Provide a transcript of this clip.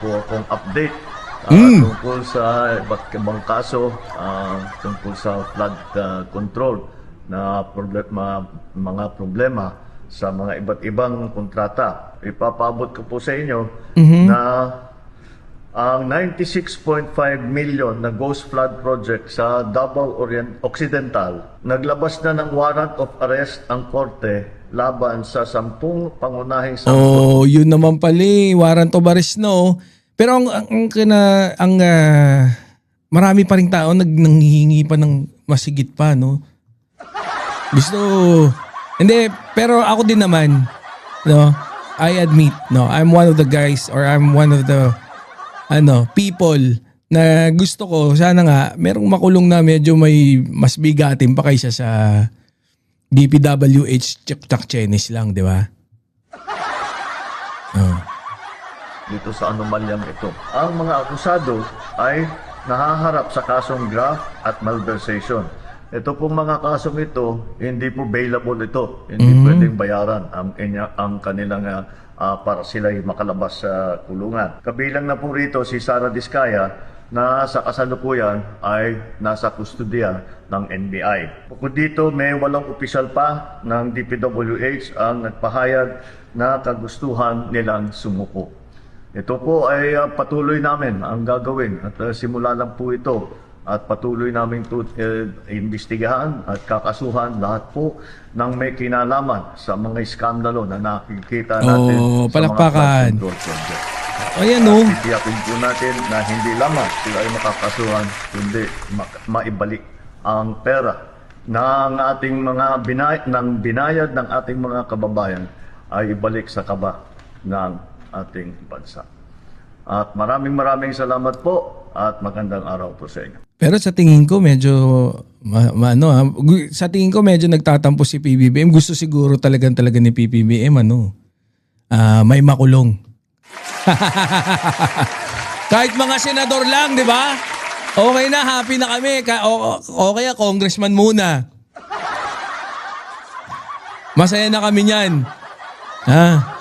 po akong update tungkol sa iba't ibang kaso tungkol sa flood control na mga problema sa mga iba't ibang kontrata. Ipapaabot ko po sa inyo na ang 96.5 million na Ghost Flood Project sa Davao Occidental, naglabas na ng warrant of arrest ang korte laban sa 10 pangunahing Oh, yun naman pala, warrant of arrest, no? Pero marami pa ring tao nanghihingi pa ng masigit pa, no? Gusto, hindi, pero ako din naman, no? I admit, no, I'm one of the guys or I'm one of the people na gusto ko sana nga merong makulong na medyo may mas bigatin pa kaysa sa DPWH Chuck Chenis lang, di ba? Oh. dito sa anomalyang ito. Ang mga akusado ay nahaharap sa kasong graft at malversation. Ito pong mga kasong ito, hindi po bailable ito. Hindi pwedeng bayaran ang kanilang para sila'y makalabas sa kulungan. Kabilang na po rito si Sara Diskaya na sa kasalukuyan ay nasa kustodiya ng NBI. Bukod dito, may 8 opisyal pa ng DPWH ang nagpahayag na kagustuhan nilang sumuko. Ito po ay patuloy namin ang gagawin at simula lang po ito at patuloy namin imbestigahan at kakasuhan lahat po ng may kinalaman sa mga iskandalo na nakikita natin palakpakan. sa mga flood control project. Ayan, no? Titiyakin po natin na hindi lamang sila ay makakasuhan, kundi maibalik ang pera ng ating mga binayad ng ating mga kababayan ay ibalik sa kaba ng ating bansa. At maraming salamat po at magandang araw po sa inyo. Pero sa tingin ko medyo sa tingin ko medyo nagtatampo si PBBM. Gusto siguro talaga ni PBBM may makulong. Kahit mga senador lang, di ba? Okay na, happy na kami. Okay, congressman muna. Masaya na kami niyan. Ha?